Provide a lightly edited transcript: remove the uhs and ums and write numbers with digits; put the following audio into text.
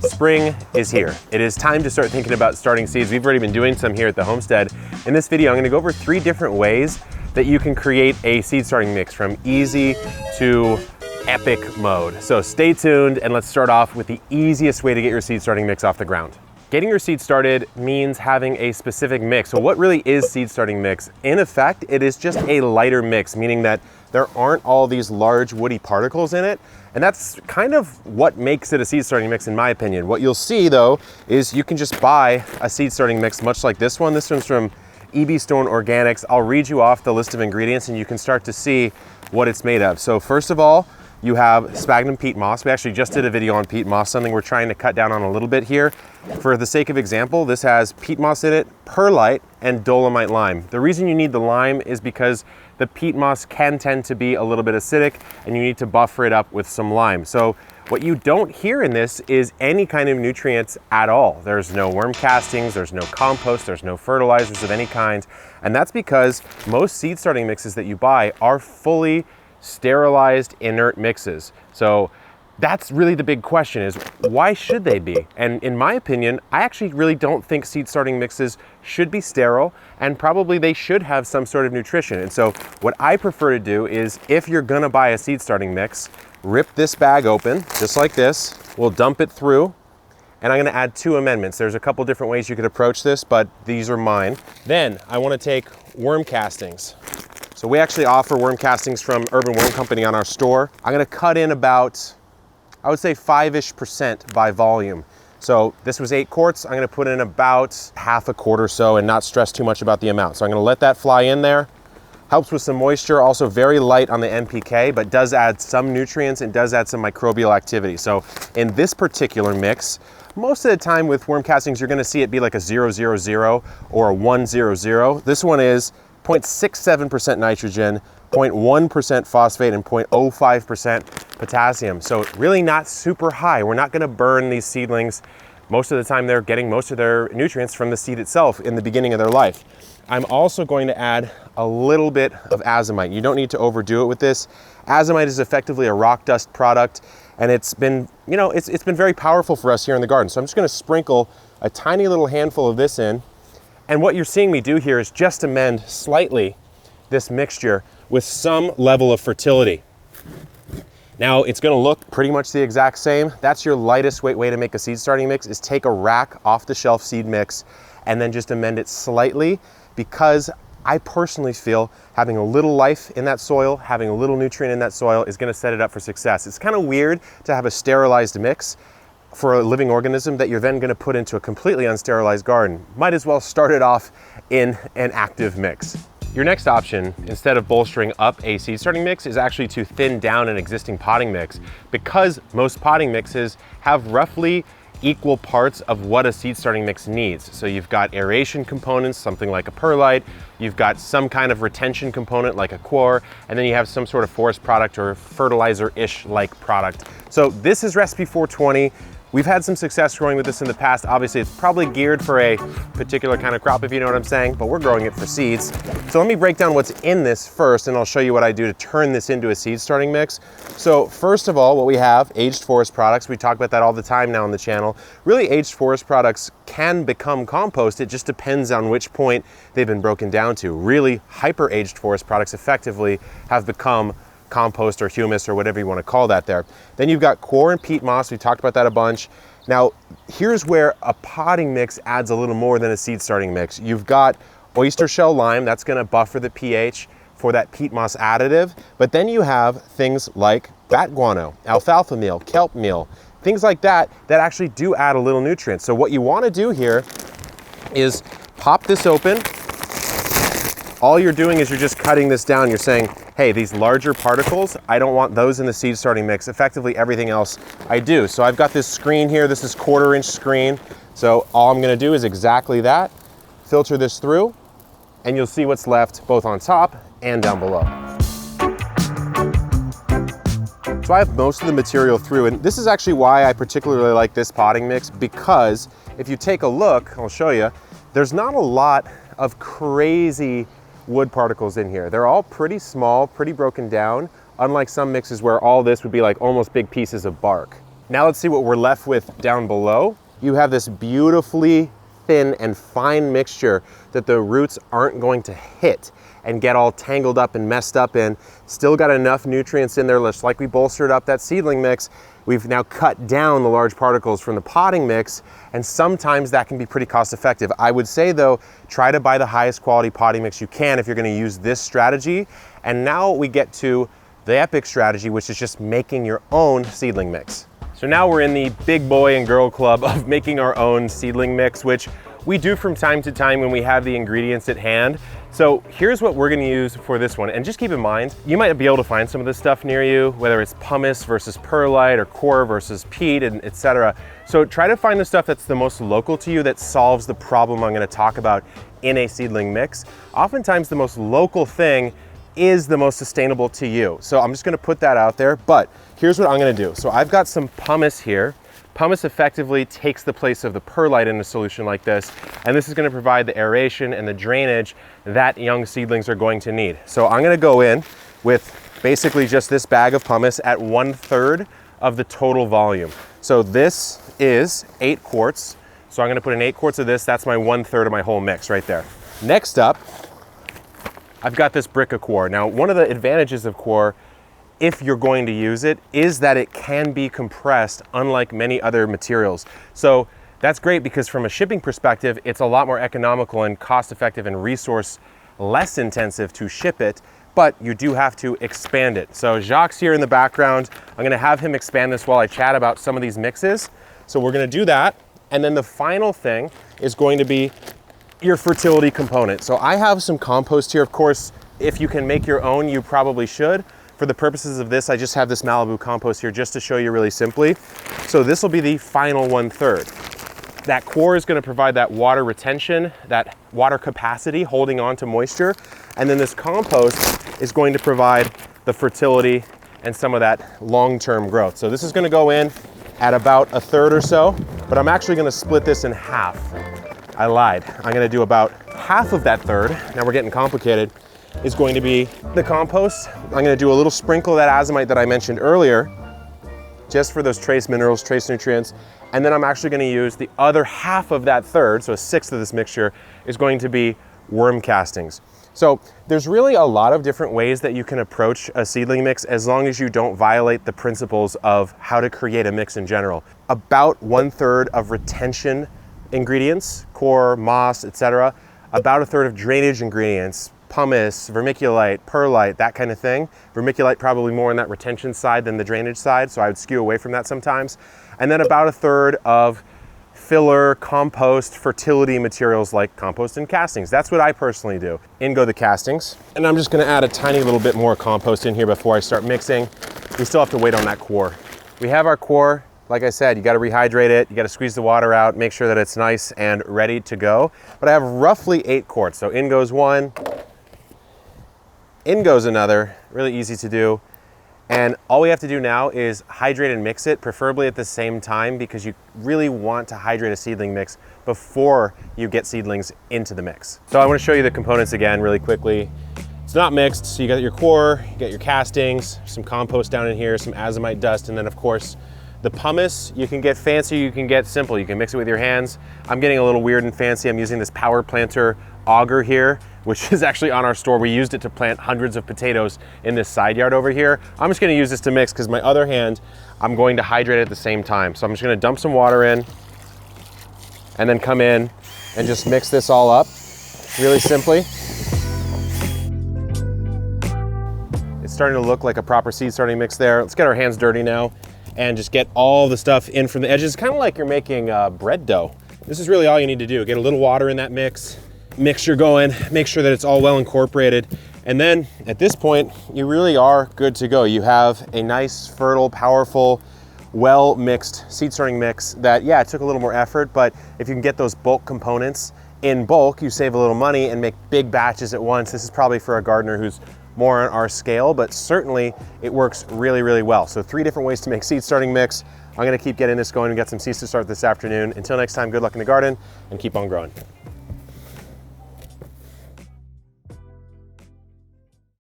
Spring is here. It is time to start thinking about starting seeds. We've already been doing some here at the homestead. In this video, I'm gonna go over 3 different ways that you can create a seed starting mix from easy to epic mode. So stay tuned and let's start off with the easiest way to get your seed starting mix off the ground. Getting your seed started means having a specific mix. So what really is seed starting mix? In effect, it is just a lighter mix, meaning that there aren't all these large woody particles in it. And that's kind of what makes it a seed starting mix in my opinion. What you'll see though, is you can just buy a seed starting mix much like this one. This one's from EB Stone Organics. I'll read you off the list of ingredients and you can start to see what it's made of. So first of all, you have sphagnum peat moss. We actually just did a video on peat moss, something we're trying to cut down on a little bit here. For the sake of example, this has peat moss in it, perlite, and dolomite lime. The reason you need the lime is because the peat moss can tend to be a little bit acidic and you need to buffer it up with some lime. So what you don't hear in this is any kind of nutrients at all. There's no worm castings, there's no compost, there's no fertilizers of any kind. And that's because most seed starting mixes that you buy are fully sterilized inert mixes. So that's really the big question, is why should they be? And in my opinion, I actually really don't think seed starting mixes should be sterile, and probably they should have some sort of nutrition. And so what I prefer to do is, if you're gonna buy a seed starting mix, rip this bag open just like this. We'll dump it through, and I'm gonna add 2 amendments. There's a couple different ways you could approach this, but these are mine. Then I wanna take worm castings. So we actually offer worm castings from Urban Worm Company on our store. I'm gonna cut in about, I would say 5-ish% by volume. So this was 8 quarts. I'm gonna put in about half a quart or so and not stress too much about the amount. So I'm gonna let that fly in there. Helps with some moisture, also very light on the NPK, but does add some nutrients and does add some microbial activity. So in this particular mix, most of the time with worm castings, you're gonna see it be like a 000 or a 100. This one is 0.67% nitrogen, 0.1% phosphate, and 0.05% potassium. So really not super high. We're not gonna burn these seedlings. Most of the time they're getting most of their nutrients from the seed itself in the beginning of their life. I'm also going to add a little bit of Azomite. You don't need to overdo it with this. Azomite is effectively a rock dust product, and it's been, you know, it's been very powerful for us here in the garden. So I'm just gonna sprinkle a tiny little handful of this in. And what you're seeing me do here is just amend slightly this mixture with some level of fertility. Now it's gonna look pretty much the exact same. That's your lightest weight way to make a seed starting mix, is take a rack off the shelf seed mix and then just amend it slightly, because I personally feel having a little life in that soil, having a little nutrient in that soil is gonna set it up for success. It's kind of weird to have a sterilized mix for a living organism that you're then gonna put into a completely unsterilized garden. Might as well start it off in an active mix. Your next option, instead of bolstering up a seed starting mix, is actually to thin down an existing potting mix, because most potting mixes have roughly equal parts of what a seed starting mix needs. So you've got aeration components, something like a perlite, you've got some kind of retention component like a coir, and then you have some sort of forest product or fertilizer-ish like product. So this is recipe 420. We've had some success growing with this in the past. Obviously, it's probably geared for a particular kind of crop, if you know what I'm saying, but we're growing it for seeds. So let me break down what's in this first, and I'll show you what I do to turn this into a seed starting mix. So first of all, what we have, aged forest products. We talk about that all the time now on the channel. Really, aged forest products can become compost. It just depends on which point they've been broken down to. Really, hyper-aged forest products effectively have become compost or humus or whatever you want to call that there. Then you've got coir and peat moss. We talked about that a bunch. Now, here's where a potting mix adds a little more than a seed starting mix. You've got oyster shell lime. That's going to buffer the pH for that peat moss additive. But then you have things like bat guano, alfalfa meal, kelp meal, things like that that actually do add a little nutrient. So what you want to do here is pop this open. All you're doing is you're just cutting this down. You're saying, hey, these larger particles, I don't want those in the seed starting mix. Effectively everything else I do. So I've got this screen here. This is 1/4 inch screen. So all I'm gonna do is exactly that. Filter this through, and you'll see what's left both on top and down below. So I have most of the material through, and this is actually why I particularly like this potting mix, because if you take a look, I'll show you, there's not a lot of crazy wood particles in here. They're all pretty small, pretty broken down, unlike some mixes where all this would be like almost big pieces of bark. Now let's see what we're left with down below. You have this beautifully thin and fine mixture that the roots aren't going to hit and get all tangled up and messed up in. Still got enough nutrients in there, just like we bolstered up that seedling mix. We've now cut down the large particles from the potting mix, and sometimes that can be pretty cost effective. I would say though, try to buy the highest quality potting mix you can if you're gonna use this strategy. And now we get to the epic strategy, which is just making your own seedling mix. So now we're in the big boy and girl club of making our own seedling mix, which we do from time to time when we have the ingredients at hand. So here's what we're gonna use for this one. And just keep in mind, you might be able to find some of this stuff near you, whether it's pumice versus perlite or coir versus peat, and etc. So try to find the stuff that's the most local to you that solves the problem I'm gonna talk about in a seedling mix. Oftentimes the most local thing is the most sustainable to you. So I'm just gonna put that out there, but here's what I'm gonna do. So I've got some pumice here. Pumice effectively takes the place of the perlite in a solution like this, and this is gonna provide the aeration and the drainage that young seedlings are going to need. So I'm gonna go in with basically just this bag of pumice at 1/3 of the total volume. So this is 8 quarts. So I'm gonna put in 8 quarts of this. That's my 1/3 of my whole mix right there. Next up, I've got this brick of coir. Now, one of the advantages of coir, if you're going to use it, is that it can be compressed unlike many other materials. So that's great because from a shipping perspective, it's a lot more economical and cost effective and resource less intensive to ship it, but you do have to expand it. So Jacques here in the background, I'm gonna have him expand this while I chat about some of these mixes. So we're gonna do that. And then the final thing is going to be your fertility component. So I have some compost here. Of course, if you can make your own, you probably should. For the purposes of this, I just have this Malibu compost here just to show you really simply. So this will be the final 1/3. That coir is going to provide that water retention, that water capacity, holding on to moisture. And then this compost is going to provide the fertility and some of that long-term growth. So this is going to go in at about 1/3 or so, but I'm actually going to split this in half. I lied. I'm going to do about half of that third. Now we're getting complicated. Is going to be the compost. I'm going to do a little sprinkle of that azomite that I mentioned earlier, just for those trace minerals, trace nutrients. And then I'm actually going to use the other half of that third, so 1/6 of this mixture is going to be worm castings. So there's really a lot of different ways that you can approach a seedling mix as long as you don't violate the principles of how to create a mix in general. About 1/3 of retention ingredients, coir, moss, etc. About 1/3 of drainage ingredients, pumice, vermiculite, perlite, that kind of thing. Vermiculite probably more on that retention side than the drainage side, so I would skew away from that sometimes. And then about 1/3 of filler, compost, fertility materials like compost and castings. That's what I personally do. In go the castings. And I'm just gonna add a tiny little bit more compost in here before I start mixing. We still have to wait on that coir. We have our coir. Like I said, you gotta rehydrate it, you gotta squeeze the water out, make sure that it's nice and ready to go. But I have roughly 8 quarts. So in goes one, in goes another, really easy to do. And all we have to do now is hydrate and mix it, preferably at the same time, because you really want to hydrate a seedling mix before you get seedlings into the mix. So I want to show you the components again really quickly. It's not mixed, so you got your coir, you got your castings, some compost down in here, some azomite dust, and then of course the pumice. You can get fancy, you can get simple. You can mix it with your hands. I'm getting a little weird and fancy. I'm using this power planter auger here, which is actually on our store. We used it to plant hundreds of potatoes in this side yard over here. I'm just gonna use this to mix because my other hand, I'm going to hydrate at the same time. So I'm just gonna dump some water in and then come in and just mix this all up really simply. It's starting to look like a proper seed starting mix there. Let's get our hands dirty now and just get all the stuff in from the edges. Kind of like you're making bread dough. This is really all you need to do. Get a little water in that mixture going, make sure that it's all well incorporated. And then at this point, you really are good to go. You have a nice, fertile, powerful, well mixed seed starting mix that, yeah, it took a little more effort, but if you can get those bulk components in bulk, you save a little money and make big batches at once. This is probably for a gardener who's more on our scale, but certainly it works really, really well. So 3 different ways to make seed starting mix. I'm gonna keep getting this going and get some seeds to start this afternoon. Until next time, good luck in the garden and keep on growing.